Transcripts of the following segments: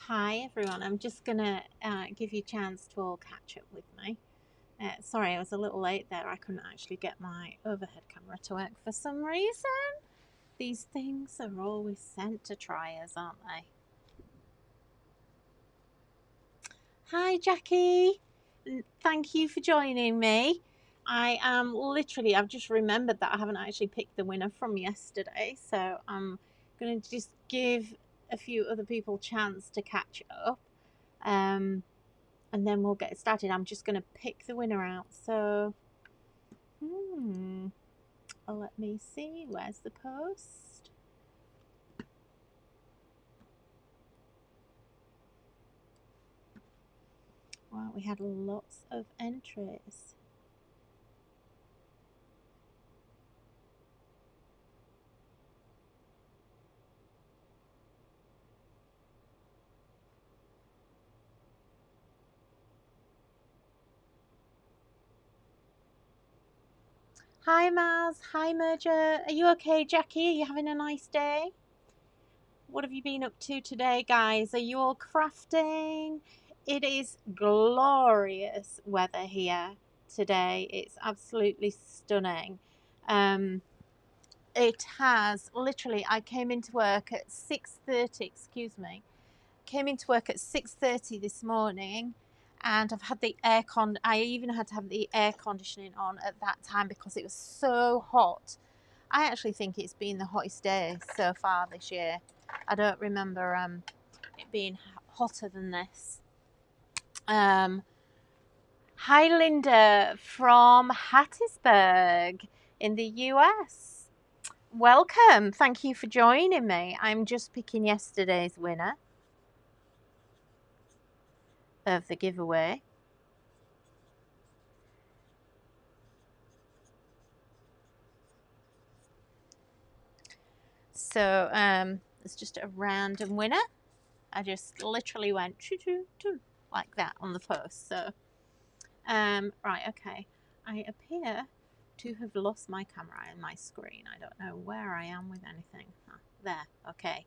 Hi everyone, I'm just gonna give you a chance to all catch up with me. Sorry, I was a little late there. I couldn't actually get my overhead camera to work for some reason. These things are always sent to try us, aren't they? Hi Jackie, thank you for joining me. I am literally, I've just remembered that I haven't actually picked the winner from yesterday, so I'm gonna just give a few other people a chance to catch up. Um, and then we'll get started. I'm just going to pick the winner out. So, let me see. Where's the post? Wow, we had lots of entries. Hi, Maz. Hi, Merger. Are you okay, Jackie? Are you having a nice day? What have you been up to today, guys? Are you all crafting? It is glorious weather here today. It's absolutely stunning. It has literally, I came into work at 6:30, excuse me. Came into work at 6:30 this morning, and I've had the aircon. I even had to have the air conditioning on at that time because it was so hot. I actually think it's been the hottest day so far this year. I don't remember it being hotter than this. Hi Linda from Hattiesburg in the US. Welcome. Thank you for joining me. I'm just picking yesterday's winner of the giveaway. So it's just a random winner. I just literally went choo choo choo like that on the post. So right, okay. I appear to have lost my camera and my screen. I don't know where I am with anything. There, okay.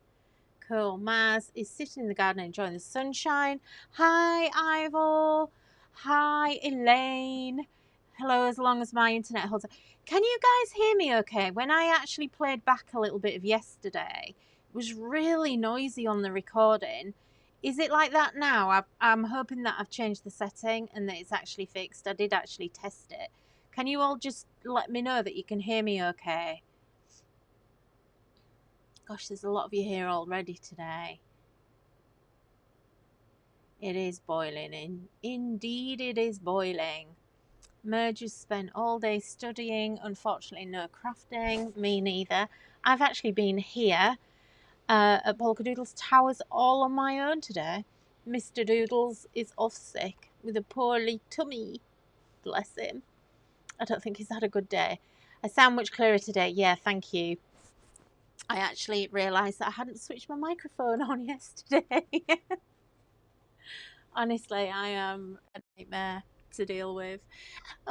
Cool. Maz is sitting in the garden enjoying the sunshine. Hi, Ivor. Hi, Elaine. Hello, as long as my internet holds up. Can you guys hear me okay? When I actually played back a little bit of yesterday, it was really noisy on the recording. Is it like that now? I'm hoping that I've changed the setting and that it's actually fixed. I did actually test it. Can you all just let me know that you can hear me okay? Gosh, there's a lot of you here already today. It is boiling. Indeed, it is boiling. Merge spent all day studying. Unfortunately, no crafting. Me neither. I've actually been here at Polkadoodles Towers all on my own today. Mr. Doodles is off sick with a poorly tummy. Bless him. I don't think he's had a good day. I sound much clearer today. Yeah, thank you. I actually realised that I hadn't switched my microphone on yesterday. Honestly, I am a nightmare to deal with.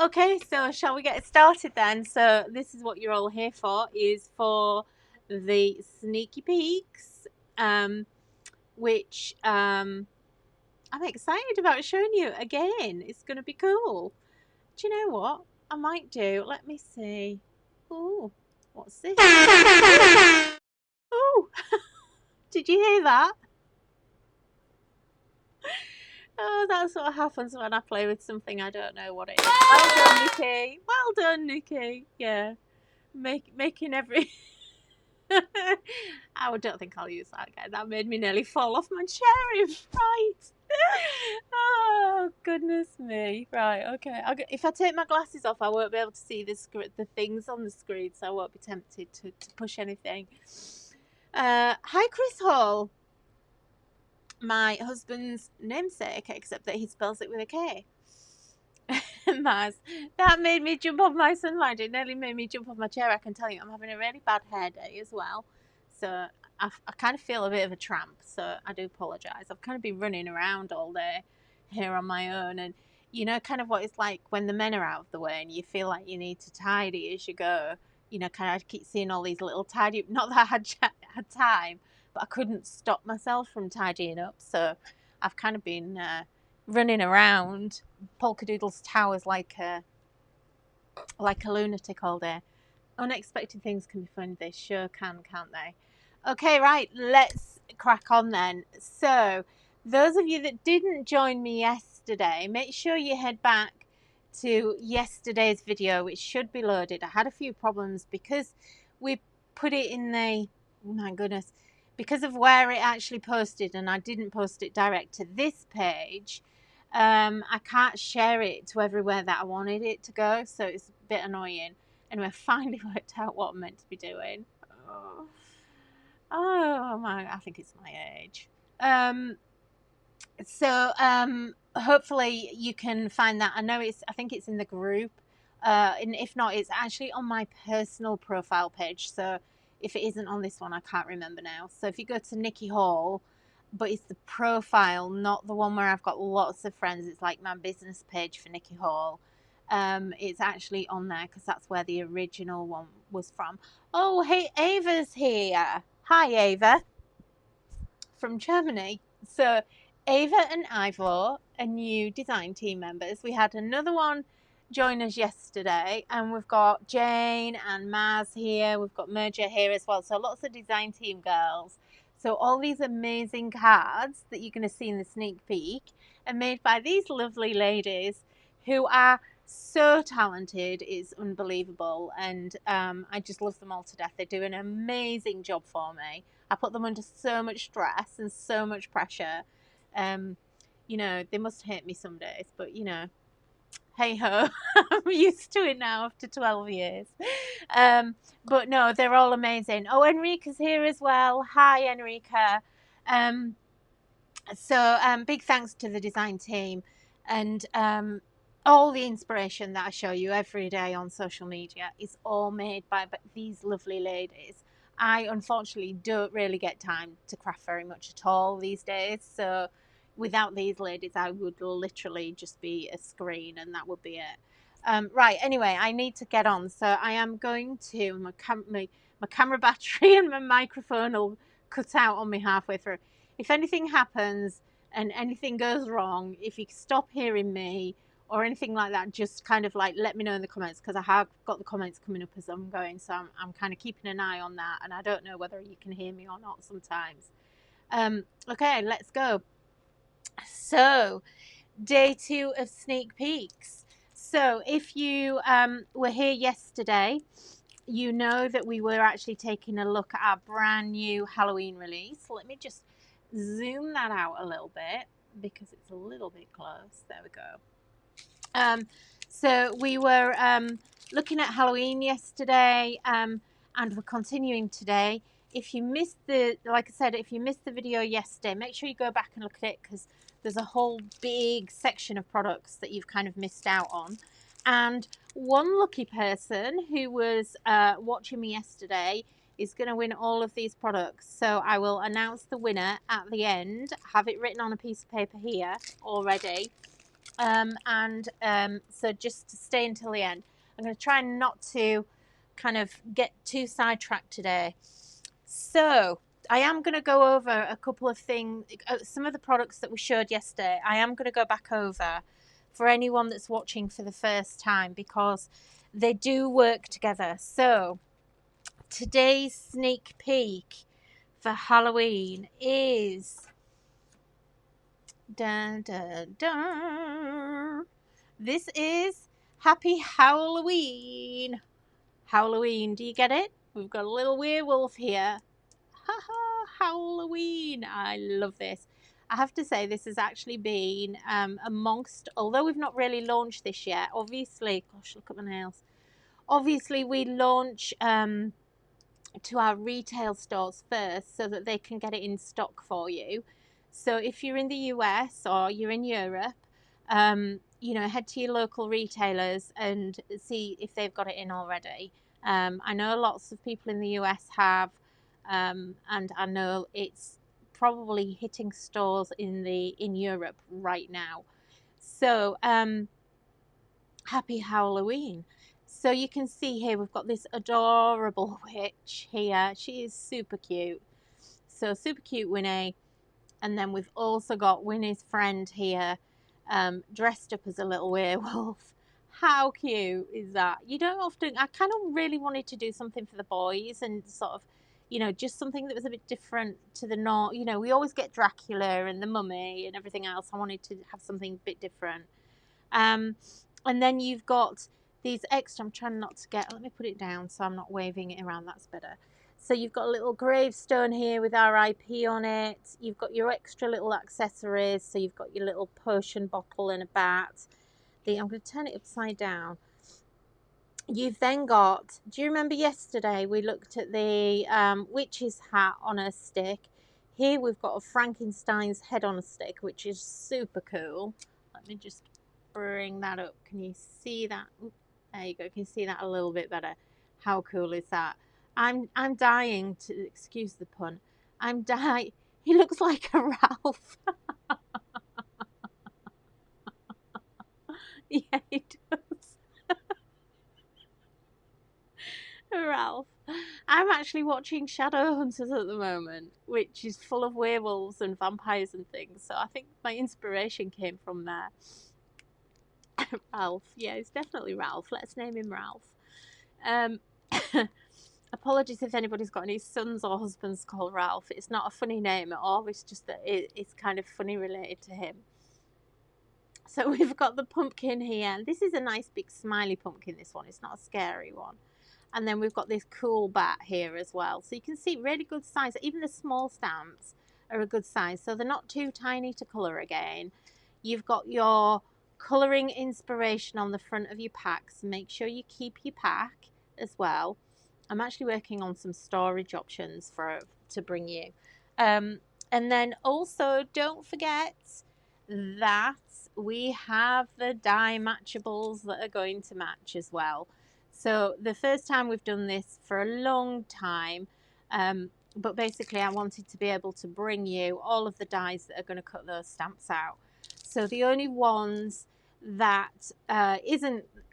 Okay, so shall we get started then? So this is what you're all here for, is for the sneaky peeks, which I'm excited about showing you again. It's going to be cool. Do you know what I might do? Let me see. Ooh, what's this? Ooh, did you hear that? Oh, that's what happens when I play with something I don't know what it is. Well done, Nikki. Well done, Nikki. Yeah, making every. I don't think I'll use that again. That made me nearly fall off my chair in fright. Oh, goodness me. Right, okay. If I take my glasses off, I won't be able to see the things on the screen, so I won't be tempted to push anything. Hi, Chris Hall. My husband's namesake, except that he spells it with a K. Maz, that made me jump off my sunlight. It nearly made me jump off my chair. I can tell you, I'm having a really bad hair day as well. So I kind of feel a bit of a tramp. So I do apologise. I've kind of been running around all day here on my own. And you know, kind of what it's like when the men are out of the way and you feel like you need to tidy as you go. You know, kind of keep seeing all these little tidy. Not that I had time, but I couldn't stop myself from tidying up. So I've kind of been running around Polkadoodles towers like a lunatic all day. Unexpected things can be fun. They sure can, can't they? Okay, right, let's crack on then. So, those of you that didn't join me yesterday, make sure you head back to yesterday's video, which should be loaded. I had a few problems because we put it in the, oh my goodness, because of where it actually posted, and I didn't post it direct to this page. I can't share it to everywhere that I wanted it to go, so it's a bit annoying. Anyway, I finally worked out what I'm meant to be doing. Oh my, I think it's my age. Hopefully you can find that. I think it's in the group. And if not, it's actually on my personal profile page. So if it isn't on this one, I can't remember now. So if you go to Nikki Hall, but it's the profile, not the one where I've got lots of friends. It's like my business page for Nikki Hall. It's actually on there because that's where the original one was from. Oh, hey, Ava's here. Hi, Ava, from Germany. So Ava and Ivor are new design team members. We had another one join us yesterday, and we've got Jane and Maz here. We've got Merja here as well. So lots of design team girls. So all these amazing cards that you're going to see in the sneak peek are made by these lovely ladies who are so talented. It's unbelievable, and I just love them all to death. They do an amazing job for me. I put them under so much stress and so much pressure. You know, they must hate me some days, but you know, hey ho, I'm used to it now after 12 years. But no, they're all amazing. Oh, Enrica's here as well. Hi, Enrica. Big thanks to the design team, and all the inspiration that I show you every day on social media is all made by these lovely ladies. I unfortunately don't really get time to craft very much at all these days, so without these ladies I would literally just be a screen, and that would be it. Right, anyway, I need to get on, so I am going to, my camera battery and my microphone will cut out on me halfway through. If anything happens and anything goes wrong, if you stop hearing me or anything like that, just kind of like let me know in the comments, because I have got the comments coming up as I'm going, so I'm kind of keeping an eye on that, and I don't know whether you can hear me or not sometimes. Okay, let's go. So day 2 of sneak peeks. So if you were here yesterday, you know that we were actually taking a look at our brand new Halloween release. Let me just zoom that out a little bit because it's a little bit close. There we go. So we were looking at Halloween yesterday, and we're continuing today. If you missed like I said, if you missed the video yesterday, make sure you go back and look at it, because there's a whole big section of products that you've kind of missed out on. And one lucky person who was watching me yesterday is going to win all of these products. So I will announce the winner at the end. I have it written on a piece of paper here already. So just to stay until the end. I'm going to try not to kind of get too sidetracked today. So I am going to go over a couple of things, some of the products that we showed yesterday. I am going to go back over for anyone that's watching for the first time, because they do work together. So today's sneak peek for Halloween is dun, dun, dun. This is Happy Halloween. Halloween, do you get it? We've got a little werewolf here. Haha, Halloween. I love this. I have to say, this has actually been amongst, although we've not really launched this yet, obviously, gosh, look at my nails. Obviously, we launch to our retail stores first so that they can get it in stock for you. So if you're in the US or you're in Europe, you know, head to your local retailers and see if they've got it in already. I know lots of people in the US have, and I know it's probably hitting stores in Europe right now. So happy Halloween. So you can see here we've got this adorable witch here. She is super cute. So super cute Winnie. And then we've also got Winnie's friend here, dressed up as a little werewolf. How cute is that? You don't often, I kind of really wanted to do something for the boys and sort of, you know, just something that was a bit different to the norm. You know, we always get Dracula and the Mummy and everything else. I wanted to have something a bit different. And then you've got these extra, I'm trying not to get, let me put it down so I'm not waving it around, that's better. So you've got a little gravestone here with RIP on it. You've got your extra little accessories. So you've got your little potion bottle and a bat. I'm going to turn it upside down. You've then got, do you remember yesterday we looked at the witch's hat on a stick? Here we've got a Frankenstein's head on a stick, which is super cool. Let me just bring that up. Can you see that? Oop, there you go. Can you see that a little bit better? How cool is that? I'm dying to, excuse the pun, I'm dying. He looks like a Ralph. Yeah, he does. Ralph. I'm actually watching Shadowhunters at the moment, which is full of werewolves and vampires and things. So I think my inspiration came from there. Ralph. Yeah, it's definitely Ralph. Let's name him Ralph. Apologies if anybody's got any sons or husbands called Ralph. It's not a funny name at all. It's just that it's kind of funny related to him. So we've got the pumpkin here. This is a nice big smiley pumpkin, this one. It's not a scary one. And then we've got this cool bat here as well. So you can see really good size. Even the small stamps are a good size. So they're not too tiny to colour again. You've got your colouring inspiration on the front of your packs. Make sure you keep your pack as well. I'm actually working on some storage options to bring you. And then also don't forget that we have the die matchables that are going to match as well. So the first time we've done this for a long time, but basically I wanted to be able to bring you all of the dies that are going to cut those stamps out. So the only ones that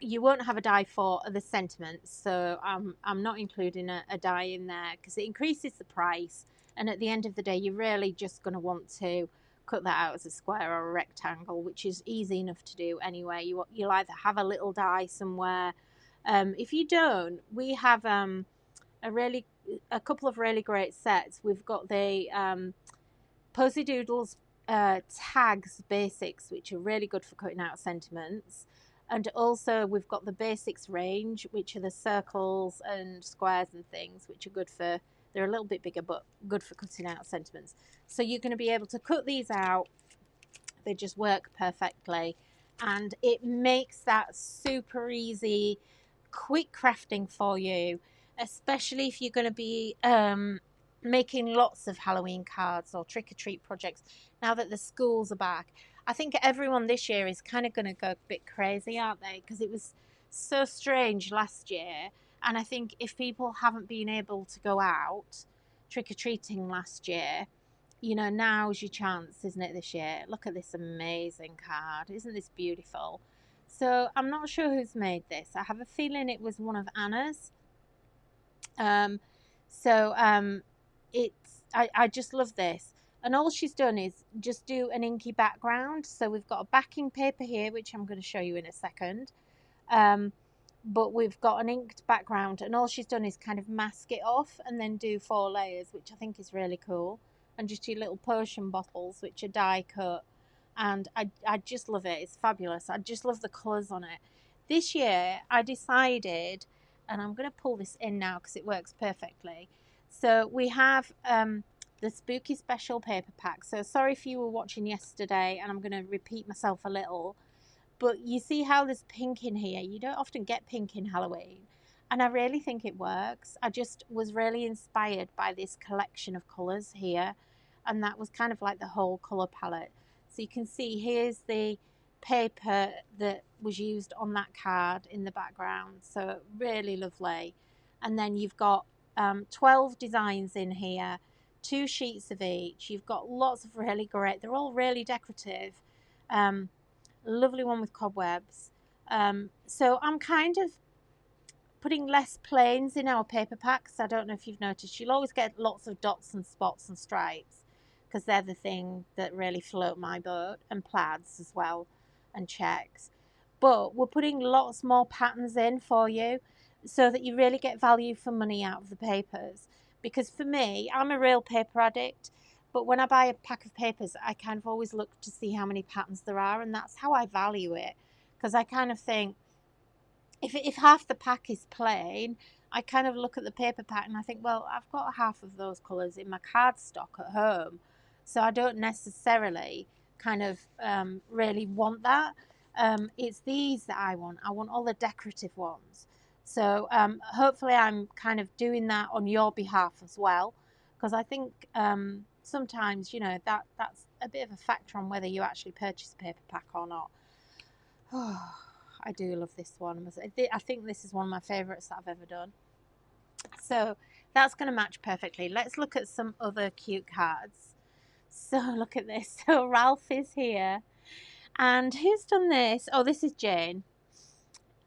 you won't have a die for are the sentiments. So I'm not including a die in there because it increases the price, and at the end of the day you're really just going to want to cut that out as a square or a rectangle, which is easy enough to do anyway. You'll either have a little die somewhere. If you don't, we have a couple of really great sets. We've got the Polkadoodles tags basics, which are really good for cutting out sentiments, and also we've got the basics range, which are the circles and squares and things, which are good for, they're a little bit bigger but good for cutting out sentiments. So you're going to be able to cut these out. They just work perfectly, and it makes that super easy, quick crafting for you, especially if you're going to be making lots of Halloween cards or trick-or-treat projects now that the schools are back. I think everyone this year is kind of going to go a bit crazy, aren't they? Because it was so strange last year, and I think if people haven't been able to go out trick-or-treating last year, you know, now's your chance, isn't it, this year? Look at this amazing card. Isn't this beautiful? So I'm not sure who's made this. I have a feeling it was one of Anna's. I just love this. And all she's done is just do an inky background. So we've got a backing paper here, which I'm going to show you in a second. But we've got an inked background, and all she's done is kind of mask it off and then do 4 layers, which I think is really cool. And just your little potion bottles, which are die cut. And I just love it. It's fabulous. I just love the colours on it. This year I decided, and I'm going to pull this in now because it works perfectly. So we have the spooky special paper pack. So sorry if you were watching yesterday and I'm going to repeat myself a little. But you see how there's pink in here. You don't often get pink in Halloween. And I really think it works. I just was really inspired by this collection of colours here. And that was kind of like the whole colour palette. So you can see here's the paper that was used on that card in the background. So really lovely. And then you've got 12 designs in here. 2 sheets of each. You've got lots of really great, they're all really decorative. Lovely one with cobwebs. So I'm kind of putting less planes in our paper packs. I don't know if you've noticed, you'll always get lots of dots and spots and stripes because they're the thing that really float my boat, and plaids as well, and checks. But we're putting lots more patterns in for you so that you really get value for money out of the papers. Because for me, I'm a real paper addict, but when I buy a pack of papers, I kind of always look to see how many patterns there are, and that's how I value it. Because I kind of think, if half the pack is plain, I kind of look at the paper pack and I think, well, I've got half of those colours in my card stock at home, so I don't necessarily kind of really want that. It's these that I want. I want all the decorative ones. So hopefully I'm kind of doing that on your behalf as well, because I think sometimes, you know, that's a bit of a factor on whether you actually purchase a paper pack or not. Oh, I do love this one. I think this is one of my favourites that I've ever done. So that's going to match perfectly. Let's look at some other cute cards. So look at this. So Ralph is here. And who's done this? Oh, this is Jane.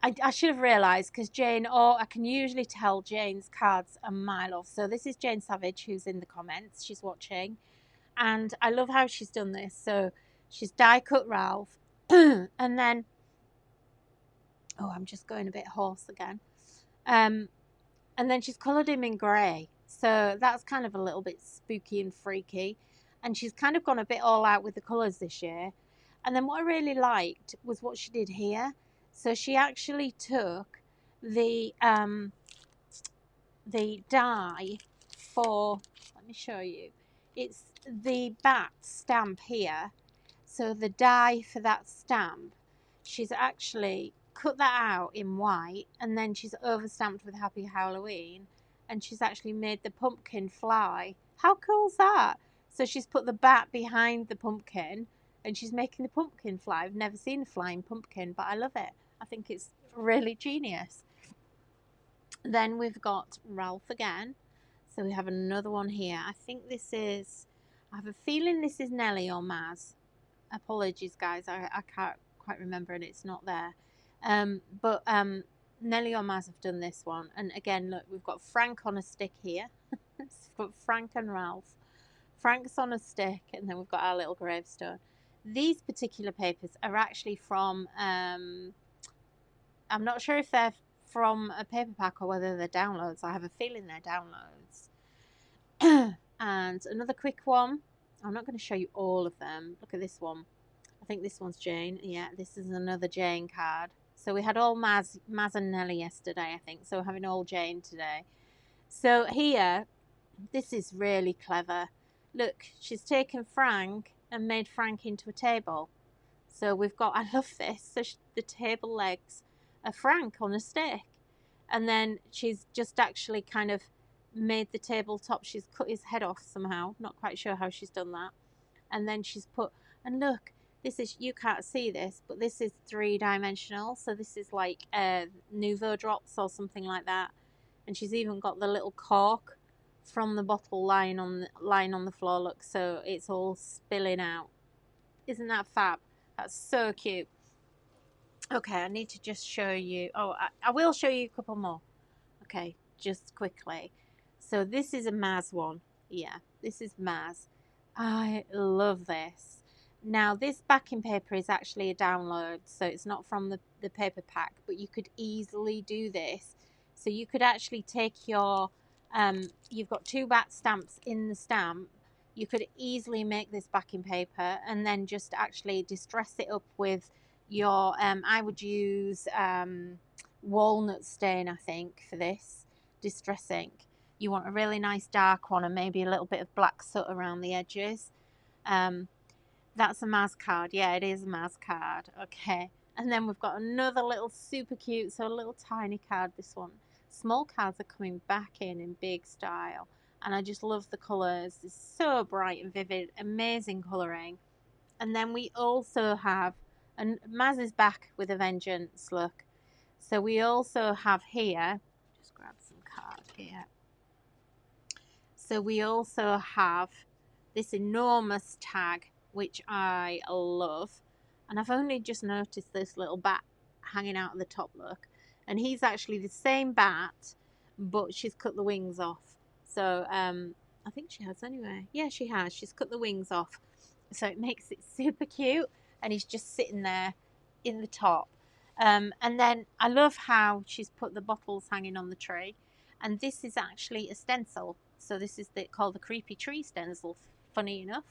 I should have realised, because Jane, I can usually tell Jane's cards are my love. So this is Jane Savage, who's in the comments. She's watching. And I love how she's done this. So she's die cut Ralph. And then, oh, I'm just going a bit hoarse again. And then she's coloured him in grey. So that's kind of a little bit spooky and freaky. And she's kind of gone a bit all out with the colours this year. And then what I really liked was what she did here. So she actually took the die for, let me show you. It's the bat stamp here. So the die for that stamp, she's actually cut that out in white, and then she's overstamped with Happy Halloween, and she's actually made the pumpkin fly. How cool is that? So she's put the bat behind the pumpkin, and she's making the pumpkin fly. I've never seen a flying pumpkin, but I love it. I think it's really genius. Then we've got Ralph again. So we have another one here. I think this is, I have a feeling this is Nelly or Maz. Apologies, guys. I can't quite remember, and it's not there. But Nelly or Maz have done this one. And again, look, we've got Frank on a stick here. We've got Frank and Ralph. Frank's on a stick, and then we've got our little gravestone. These particular papers are actually from, I'm not sure if they're from a paper pack or whether they're downloads. I have a feeling they're downloads. And another quick one. I'm not going to show you all of them. Look at this one. I think this one's Jane. Yeah, this is another Jane card. So we had all Maz and Nelly yesterday, I think. So we're having all Jane today. So here, this is really clever. Look, she's taken Frank and made Frank into a table. So we've got, I love this. So the table legs are Frank on a stick. And then she's just actually kind of made the tabletop. She's cut his head off somehow. Not quite sure how she's done that. And then she's put, and look, this is, you can't see this, but this is 3-dimensional. So this is like Nouveau drops or something like that. And she's even got the little cork from the bottle lying on the floor. Look, so it's all spilling out. Isn't that fab? That's so cute. Okay, I need to just show you. Oh, I will show you a couple more. Okay, just quickly. So this is a Maz one. Yeah, this is Maz. I love this. Now, this backing paper is actually a download, so it's not from the paper pack, but you could easily do this. So you could actually take your, you've got 2 bat stamps in the stamp. You could easily make this backing paper and then just actually distress it up with your, I would use walnut stain, I think, for this distressing. You want a really nice dark one and maybe a little bit of black soot around the edges. That's a Maz card. Yeah, it is a Maz card. Okay. And then we've got another little super cute, so a little tiny card, this one. Small cards are coming back in big style. And I just love the colours. It's so bright and vivid. Amazing colouring. And then we also have, and Maz is back with a vengeance, look. So we also have here, just grab some card here. So we also have this enormous tag, which I love. And I've only just noticed this little bat hanging out of the top, look. and he's actually the same bat, but she's cut the wings off. So I think she has anyway. Yeah, she has. She's cut the wings off, so it makes it super cute, and he's just sitting there in the top. And then I love how she's put the bottles hanging on the tree, and this is actually a stencil. So this is called the creepy tree stencil, funny enough,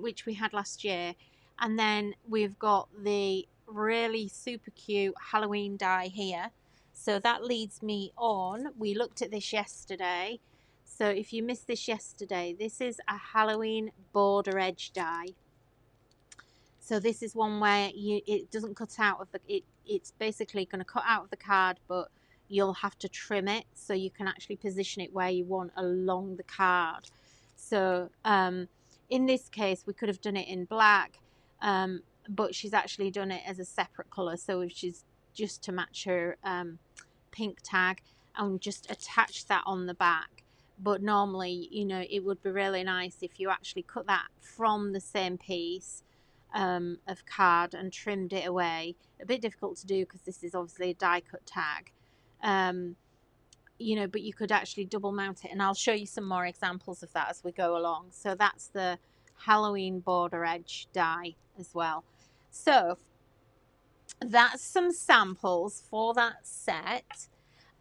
which we had last year. And then we've got the really super cute Halloween die here. So that leads me on. We looked at this yesterday. So if you missed this yesterday, this is a Halloween border edge die. So this is one where it doesn't cut out of it's basically going to cut out of the card, but you'll have to trim it so you can actually position it where you want along the card. So in this case, we could have done it in black, but she's actually done it as a separate colour. So she's just to match her pink tag, and just attach that on the back. But normally, you know, it would be really nice if you actually cut that from the same piece of card and trimmed it away. A bit difficult to do because this is obviously a die cut tag, you know, but you could actually double mount it, and I'll show you some more examples of that as we go along. So that's the Halloween border edge die as well. So that's some samples for that set.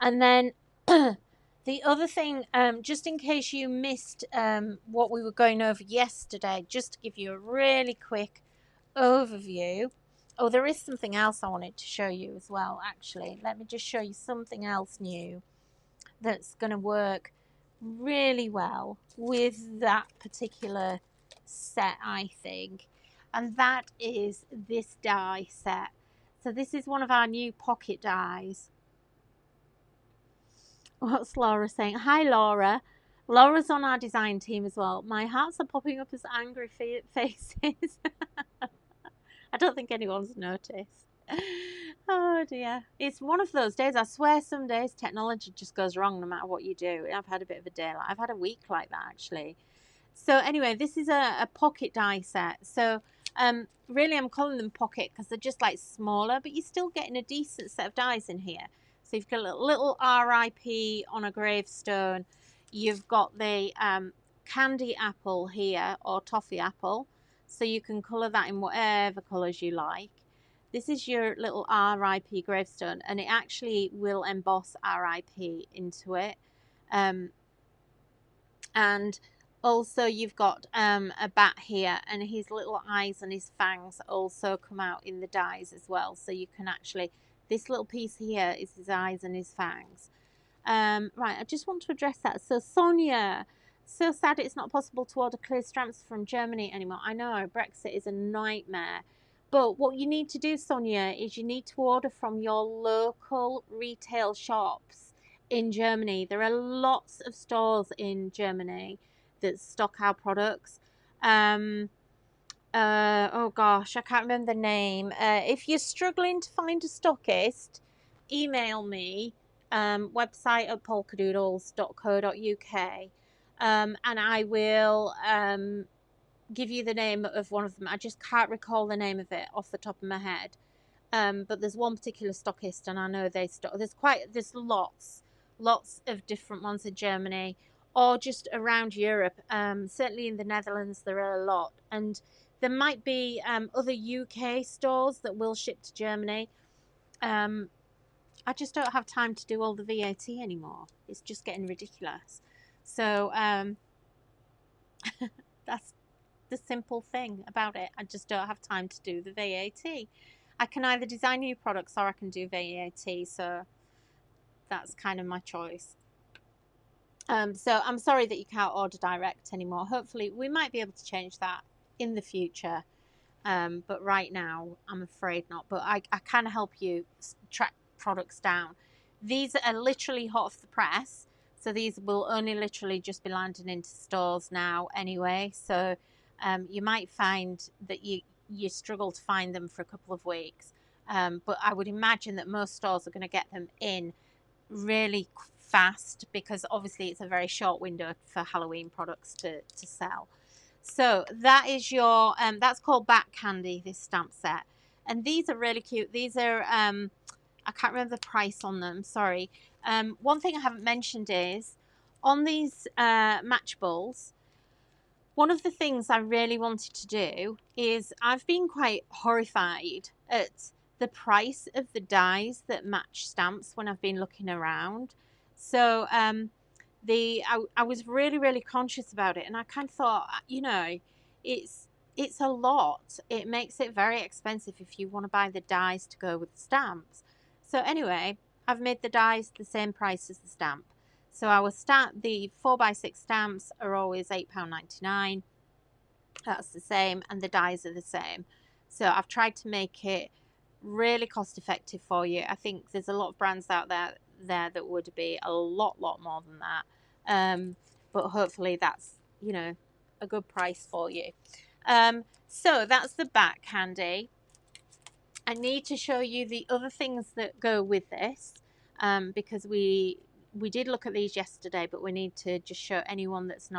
And then the other thing, just in case you missed what we were going over yesterday, just to give you a really quick overview. Oh, there is something else I wanted to show you as well, actually. Let me just show you something else new that's going to work really well with that particular set, I think. And that is this die set. So this is one of our new pocket dies. What's Laura saying? Hi, Laura. Laura's on our design team as well. My hearts are popping up as angry faces. I don't think anyone's noticed. Oh dear. It's one of those days. I swear some days technology just goes wrong no matter what you do. I've had a bit of a day. I've had a week like that, actually. So anyway, this is a pocket die set. So really I'm calling them pocket because they're just like smaller, but you're still getting a decent set of dies in here. So you've got a little RIP on a gravestone. You've got the candy apple here, or toffee apple. So you can colour that in whatever colours you like. This is your little RIP gravestone, and it actually will emboss RIP into it. And also you've got a bat here, and his little eyes and his fangs also come out in the dies as well. So you can actually, this little piece here is his eyes and his fangs. Right, I just want to address that. So Sonia, so sad it's not possible to order clear stamps from Germany anymore. I know, Brexit is a nightmare. But what you need to do, Sonia, is you need to order from your local retail shops in Germany. There are lots of stores in Germany that stock our products. Oh gosh, I can't remember the name. If you're struggling to find a stockist, email me, website at polkadoodles.co.uk. And I will give you the name of one of them. I just can't recall the name of it off the top of my head. But there's one particular stockist, and I know they stock. There's lots of different ones in Germany, or just around Europe. Certainly in the Netherlands there are a lot, and there might be other UK stores that will ship to Germany. I just don't have time to do all the VAT anymore. It's just getting ridiculous. So that's the simple thing about it. I just don't have time to do the VAT. I can either design new products or I can do VAT. So that's kind of my choice. So I'm sorry that you can't order direct anymore. Hopefully we might be able to change that in the future. But right now, I'm afraid not. But I can help you track products down. These are literally hot off the press. So these will only literally just be landing into stores now anyway. So you might find that you struggle to find them for a couple of weeks. But I would imagine that most stores are going to get them in really fast, because obviously it's a very short window for Halloween products to sell. So that is your that's called Bat Candy, this stamp set, and these are really cute. These are I can't remember the price on them, sorry. One thing I haven't mentioned is on these match balls, one of the things I really wanted to do is I've been quite horrified at the price of the dies that match stamps when I've been looking around. So I was really conscious about it, and I kind of thought, you know, it's a lot. It makes it very expensive if you want to buy the dies to go with the stamps. So anyway, I've made the dies the same price as the stamp. So the 4x6 stamps are always £8.99. That's the same, and the dies are the same. So I've tried to make it really cost effective for you. I think there's a lot of brands out there that would be a lot more than that. But hopefully that's, you know, a good price for you. So that's the back handy. I need to show you the other things that go with this, because we did look at these yesterday, but we need to just show anyone that's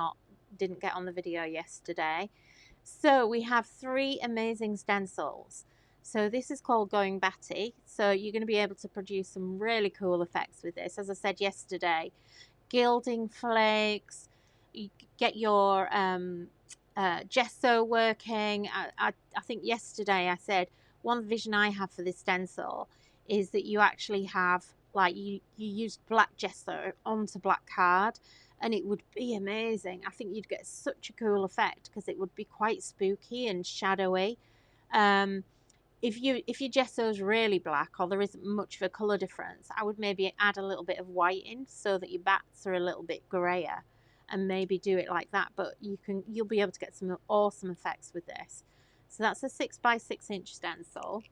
didn't get on the video yesterday. So we have 3 amazing stencils. So this is called Going Batty. So you're going to be able to produce some really cool effects with this. As I said yesterday, gilding flakes, you get your gesso working. I think yesterday I said one vision I have for this stencil is that you actually have, like, you use black gesso onto black card, and it would be amazing. I think you'd get such a cool effect because it would be quite spooky and shadowy. If your gesso is really black or there isn't much of a colour difference, I would maybe add a little bit of white in so that your bats are a little bit grayer, and maybe do it like that. But you'll be able to get some awesome effects with this. So that's a 6x6 inch stencil.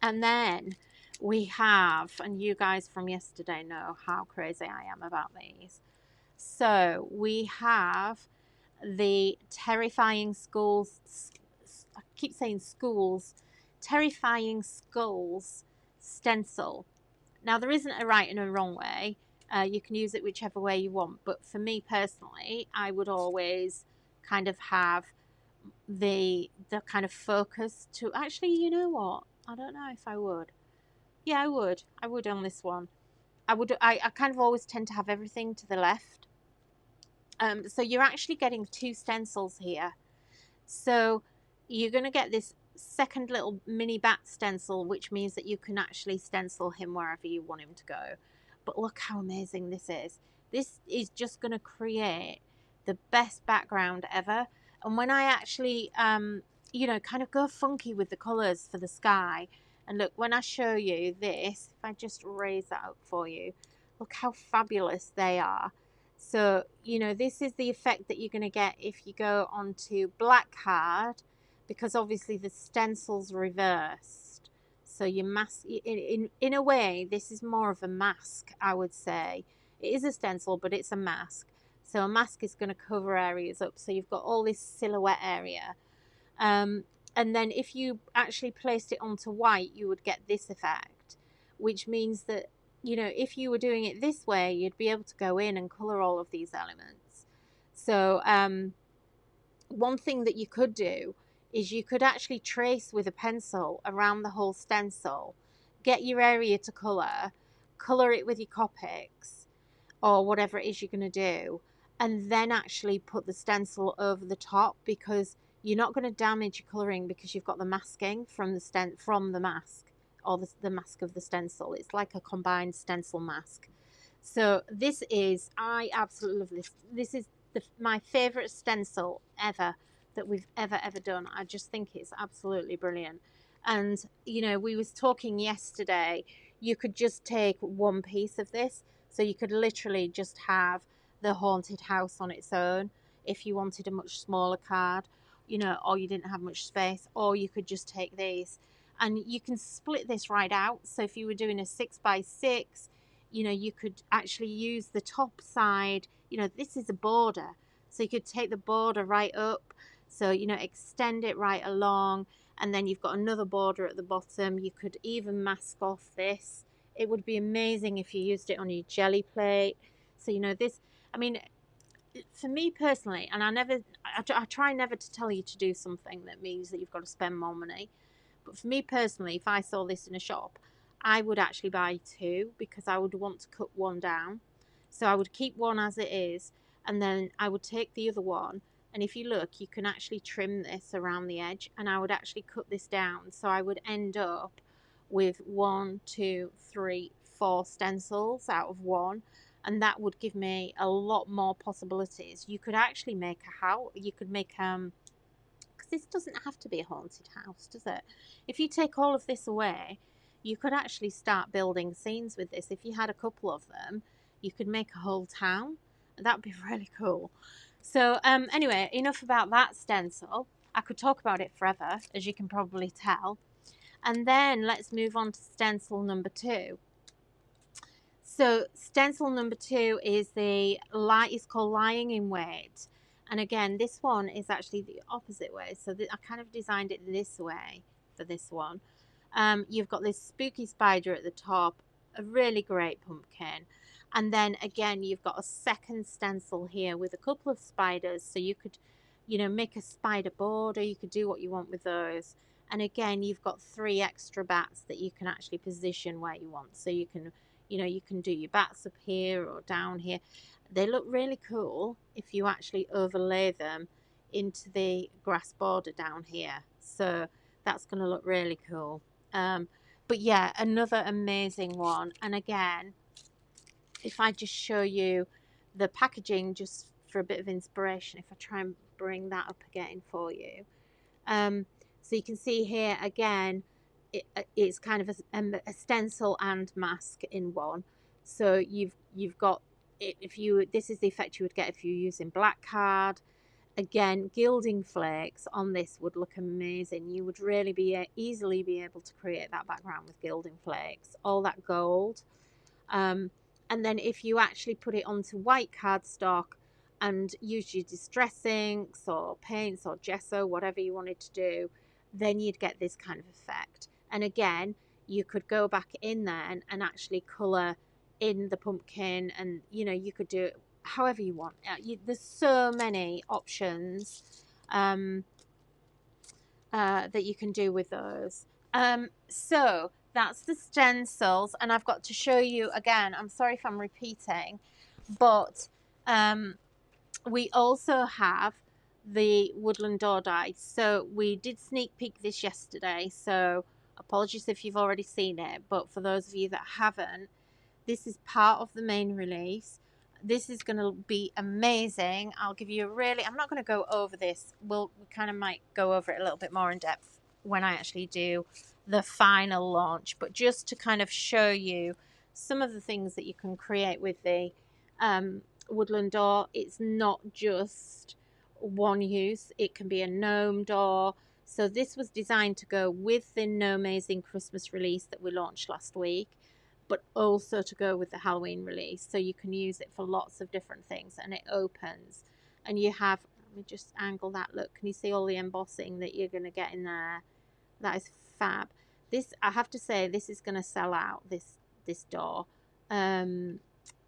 And then we have, and you guys from yesterday know how crazy I am about these. So we have the Terrifying Schools, I keep saying schools, Terrifying Skulls stencil. Now, there isn't a right and a wrong way. You can use it whichever way you want. But for me personally, I would always kind of have the kind of focus to, actually, you know what? I don't know if I would. Yeah, I would. I would on this one. I kind of always tend to have everything to the left. So you're actually getting 2 stencils here. So you're going to get this second little mini bat stencil, which means that you can actually stencil him wherever you want him to go. But look how amazing this is. This is just going to create the best background ever. And when I actually, you know, kind of go funky with the colours for the sky, and look, when I show you this, if I just raise that up for you, look how fabulous they are. So, you know, this is the effect that you're going to get if you go onto black card, because obviously the stencil's reversed. So you mask, in a way, this is more of a mask, I would say. It is a stencil, but it's a mask. So a mask is going to cover areas up. So you've got all this silhouette area. And then if you actually placed it onto white, you would get this effect, which means that, you know, if you were doing it this way, you'd be able to go in and colour all of these elements. So one thing that you could do is you could actually trace with a pencil around the whole stencil, get your area to colour it with your Copics or whatever it is you're going to do, and then actually put the stencil over the top, because you're not going to damage your colouring because you've got the masking from the mask, or the mask of the stencil. It's like a combined stencil mask. So this is, I absolutely love this. This is my favourite stencil ever that we've ever done. I just think it's absolutely brilliant. And, you know, we was talking yesterday, you could just take one piece of this. So you could literally just have the haunted house on its own if you wanted a much smaller card, you know, or you didn't have much space, or you could just take these. And you can split this right out. So if you were doing a 6x6, you know, you could actually use the top side. You know, this is a border. So you could take the border right up. So, you know, extend it right along. And then you've got another border at the bottom. You could even mask off this. It would be amazing if you used it on your jelly plate. So, you know, this, I mean, for me personally, and I try never to tell you to do something that means that you've got to spend more money. But for me personally, if I saw this in a shop, I would actually buy 2 because I would want to cut one down. So I would keep one as it is, and then I would take the other one, and if you look, you can actually trim this around the edge, and I would actually cut this down. So I would end up with 1, 2, 3, 4 stencils out of one, and that would give me a lot more possibilities. You could actually make a house. You could make because this doesn't have to be a haunted house, does it? If you take all of this away, you could actually start building scenes with this. If you had a couple of them, you could make a whole town. That'd be really cool. So anyway, enough about that stencil. I could talk about it forever, as you can probably tell. And then let's move on to stencil number 2. So stencil number 2 is it's called Lying in Wait. And again, this one is actually the opposite way. So I kind of designed it this way for this one. You've got this spooky spider at the top, a really great pumpkin. And then again, you've got a second stencil here with a couple of spiders. So you could, make a spider border. You could do what you want with those. And again, you've got 3 extra bats that you can actually position where you want. So you can you can do your bats up here or down here. They look really cool if you actually overlay them into the grass border down here. So that's going to look really cool. But yeah, another amazing one. And again, if I just show you the packaging just for a bit of inspiration, if I try and bring that up again for you. So you can see here again, it's kind of a stencil and mask in one. So you've got, this is the effect you would get if you're using black card. Again, gilding flakes on this would look amazing. You would really easily be able to create that background with gilding flakes, all that gold. And then if you actually put it onto white cardstock and use your distress inks or paints or gesso, whatever you wanted to do, then you'd get this kind of effect. And again, you could go back in there and actually colour in the pumpkin, and you could do it however you want. There's so many options that you can do with those. So that's the stencils, and I've got to show you again. I'm sorry if I'm repeating, but we also have the woodland door dies. So we did sneak peek this yesterday, so apologies if you've already seen it, but for those of you that haven't, this is part of the main release. This is going to be amazing. I'll give you I'm not going to go over this. We kind of might go over it a little bit more in depth when I actually do the final launch, but just to kind of show you some of the things that you can create with the woodland door. It's not just one use. It can be a gnome door. So this was designed to go with the No Amazing Christmas release that we launched last week, but also to go with the Halloween release. So you can use it for lots of different things, and it opens. And you have, let me just angle that, look, can you see all the embossing that you're going to get in there? That is fab. This, I have to say, this is going to sell out, this door.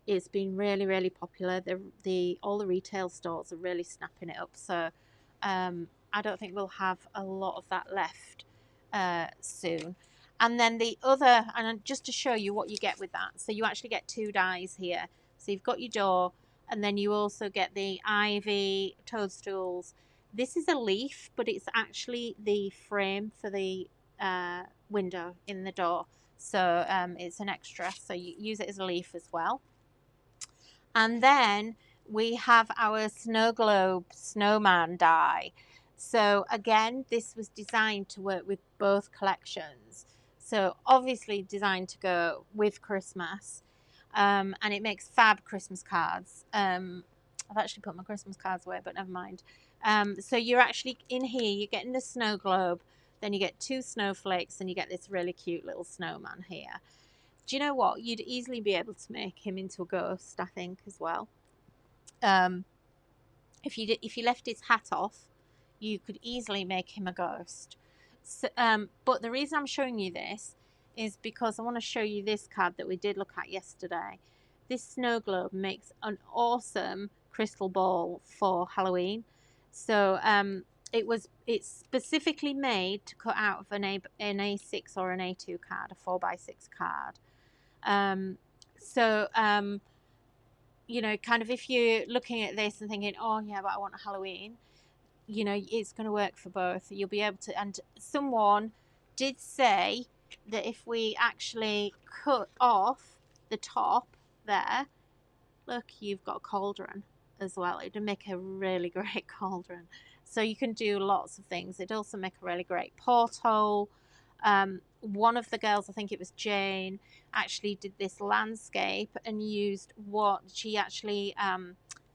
It's been really, really popular. All the retail stores are really snapping it up. So I don't think we'll have a lot of that left soon. And then the other, and just to show you what you get with that. So you actually get 2 dies here. So you've got your door, and then you also get the ivy toadstools. This is a leaf, but it's actually the frame for the window in the door. So it's an extra. So you use it as a leaf as well. And then we have our snow globe snowman die. So again, this was designed to work with both collections. So obviously designed to go with Christmas, and it makes fab Christmas cards. I've actually put my Christmas cards away, but never mind. So you're actually in here, you're getting the snow globe, then you get 2 snowflakes, and you get this really cute little snowman here. Do you know what? You'd easily be able to make him into a ghost, I think, as well. If you left his hat off, you could easily make him a ghost. So, but the reason I'm showing you this is because I want to show you this card that we did look at yesterday. This snow globe makes an awesome crystal ball for Halloween. So it's specifically made to cut out of an A6 or an A2 card, a 4x6 card. You know, kind of if you're looking at this and thinking, oh yeah, but I want a Halloween, you know, it's going to work for both. You'll be able to, and someone did say that if we actually cut off the top there, look, you've got a cauldron as well. It'd make a really great cauldron. So you can do lots of things. It'd also make a really great porthole. One of the girls, I think it was Jane, actually did this landscape and used what she actually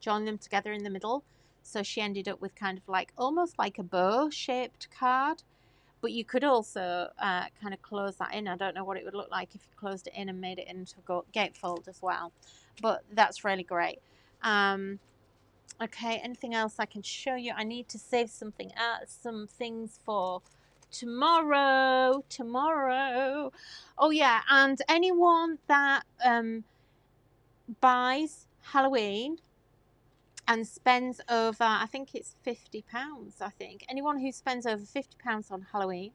joined them together in the middle. So she ended up with kind of like almost like a bow shaped card. But you could also kind of close that in. I don't know what it would look like if you closed it in and made it into a gatefold as well. But that's really great. Okay, anything else I can show you? I need to save some things for tomorrow. Oh yeah, and anyone that buys Halloween and spends over, I think it's £50, I think. Anyone who spends over £50 on Halloween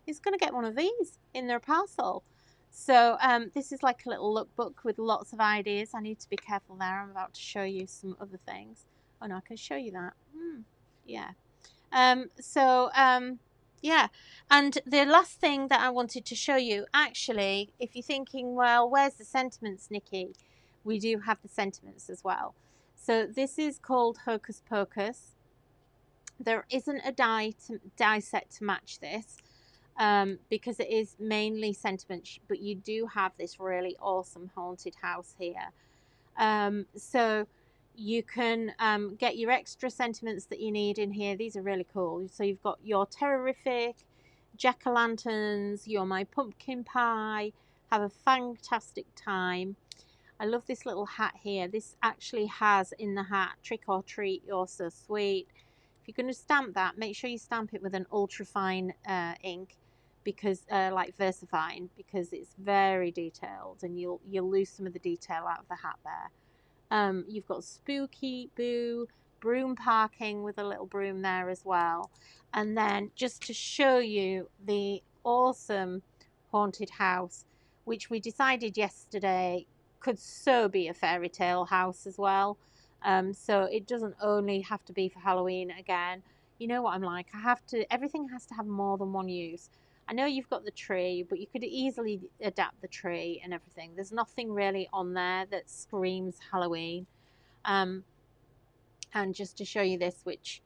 is going to get one of these in their parcel. So this is like a little lookbook with lots of ideas. I need to be careful there. I'm about to show you some other things. Oh no, I can show you that. Yeah. Yeah. And the last thing that I wanted to show you, actually, if you're thinking, well, where's the sentiments, Nikki? We do have the sentiments as well. So this is called Hocus Pocus. There isn't a die set to match this because it is mainly sentiment, but you do have this really awesome haunted house here. So you can get your extra sentiments that you need in here. These are really cool. So you've got your Terrorific, Jack-o'-lanterns, your My Pumpkin Pie, Have a Fantastic Time. I love this little hat here. This actually has in the hat, Trick or Treat, You're So Sweet. If you're going to stamp that, make sure you stamp it with an ultra fine ink, because like VersaFine, because it's very detailed and you'll lose some of the detail out of the hat there. You've got Spooky Boo, broom parking with a little broom there as well. And then just to show you the awesome haunted house, which we decided yesterday could so be a fairy tale house as well. So it doesn't only have to be for Halloween. Again, you know what I'm like, everything has to have more than one use. I know you've got the tree, but you could easily adapt the tree and everything. There's nothing really on there that screams Halloween. And just to show you this, which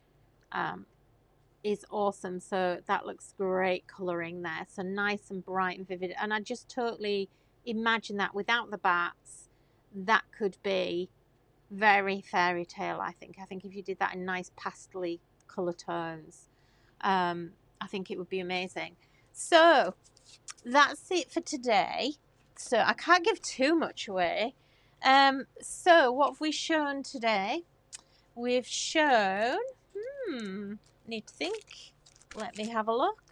is awesome. So that looks great colouring there. So nice and bright and vivid. And I just totally imagine that without the bats, that could be very fairy tale, I think. I think if you did that in nice pastel colour tones, I think it would be amazing. So that's it for today. So I can't give too much away. So what have we shown today? We've shown, need to think. Let me have a look.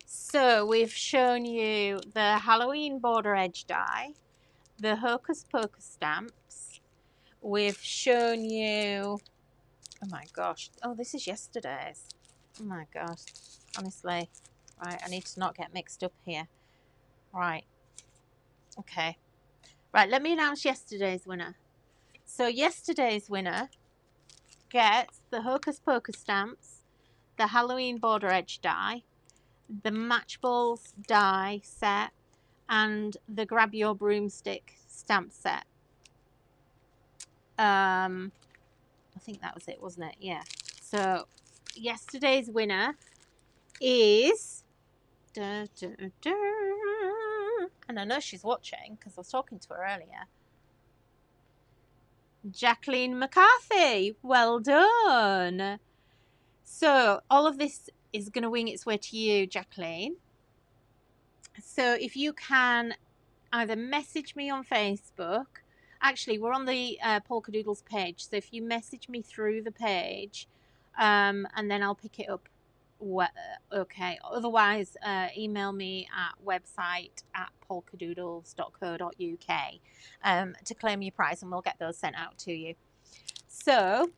So we've shown you the Halloween border edge die, the Hocus Pocus stamps. We've shown you, oh my gosh, oh, this is yesterday's. Oh my gosh, honestly. Right, I need to not get mixed up here. Right, okay. Right, let me announce yesterday's winner. So yesterday's winner gets the Hocus Pocus stamps, the Halloween border edge die, the Matchballs die set, and the Grab Your Broomstick stamp set. I think that was it, wasn't it? Yeah. So yesterday's winner is and I know she's watching because I was talking to her earlier. Jacqueline McCarthy. Well done. So all of this is going to wing its way to you, Jacqueline. So if you can either message me on Facebook. Actually, we're on the Polkadoodles page. So if you message me through the page, and then I'll pick it up. Okay. Otherwise, email me at website@polkadoodles.co.uk to claim your prize, and we'll get those sent out to you. So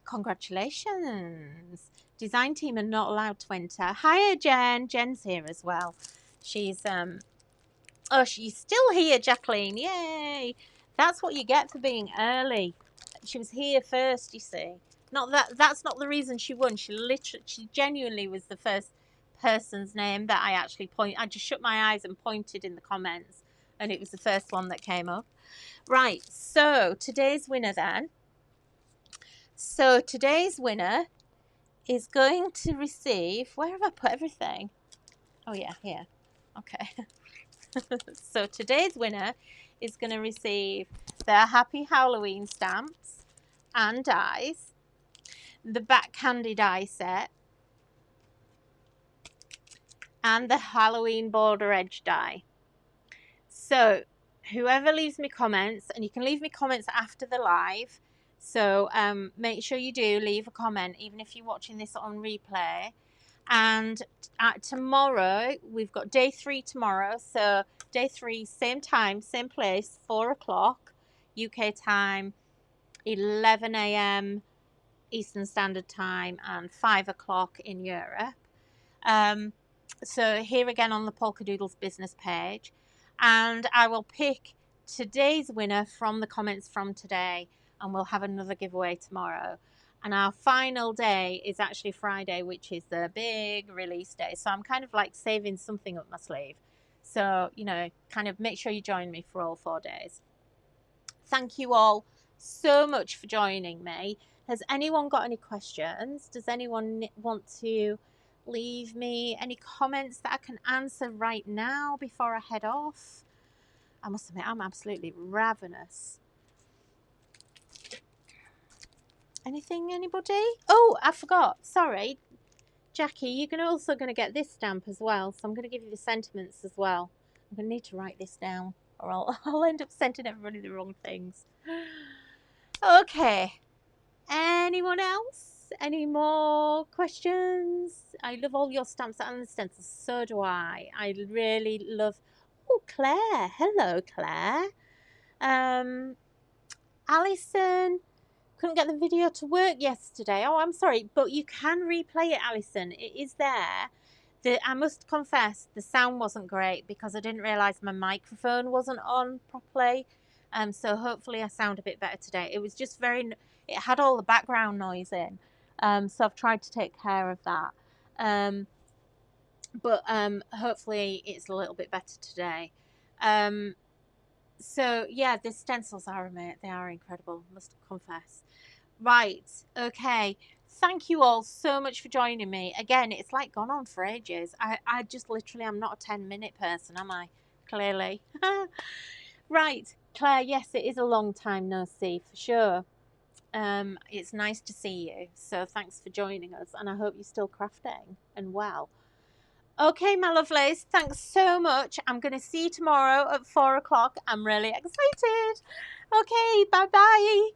Congratulations. Design team are not allowed to enter. Hiya, Jen. Jen's here as well. She's, oh, she's still here, Jacqueline. Yay. That's what you get for being early. She was here first, you see. Not that, that's not the reason she won. She genuinely was the first person's name that I actually I just shut my eyes and pointed in the comments, and it was the first one that came up. Right, so today's winner then. So today's winner is going to receive, where have I put everything? Oh yeah, here. Okay. So today's winner is going to receive their Happy Halloween stamps and dies, the back candy die set, and the Halloween border edge die. So whoever leaves me comments, and you can leave me comments after the live, so make sure you do leave a comment even if you're watching this on replay. And tomorrow we've got day 3 tomorrow, so day 3 same time, same place, 4 o'clock UK time, 11 a.m. Eastern Standard Time, and 5 o'clock in Europe. So here again on the Polkadoodles business page, and I will pick today's winner from the comments from today, and we'll have another giveaway tomorrow. And our final day is actually Friday, which is the big release day. So I'm kind of like saving something up my sleeve. So, you know, kind of make sure you join me for all 4 days. Thank you all so much for joining me. Has anyone got any questions? Does anyone want to leave me any comments that I can answer right now before I head off? I must admit, I'm absolutely ravenous. Anything, anybody? Oh, I forgot. Sorry. Jackie, you're also going to get this stamp as well. So I'm going to give you the sentiments as well. I'm going to need to write this down, or I'll end up sending everybody the wrong things. Okay. Anyone else? Any more questions? I love all your stamps and the stencils. So do I. I really love... Oh, Claire. Hello, Claire. Alison... Couldn't get the video to work yesterday. Oh, I'm sorry, but you can replay it, Alison. It is there. I must confess, the sound wasn't great because I didn't realise my microphone wasn't on properly. So hopefully I sound a bit better today. It was just it had all the background noise in. So I've tried to take care of that. But hopefully it's a little bit better today. So yeah, the stencils are they are incredible, must confess. Right, okay. Thank you all so much for joining me. Again, it's like gone on for ages. I just literally, I'm not a 10-minute person, am I? Clearly. Right, Claire, yes, it is a long time no see, for sure. It's nice to see you. So thanks for joining us, and I hope you're still crafting and well. Okay, my lovelies, thanks so much. I'm going to see you tomorrow at 4 o'clock. I'm really excited. Okay, bye-bye.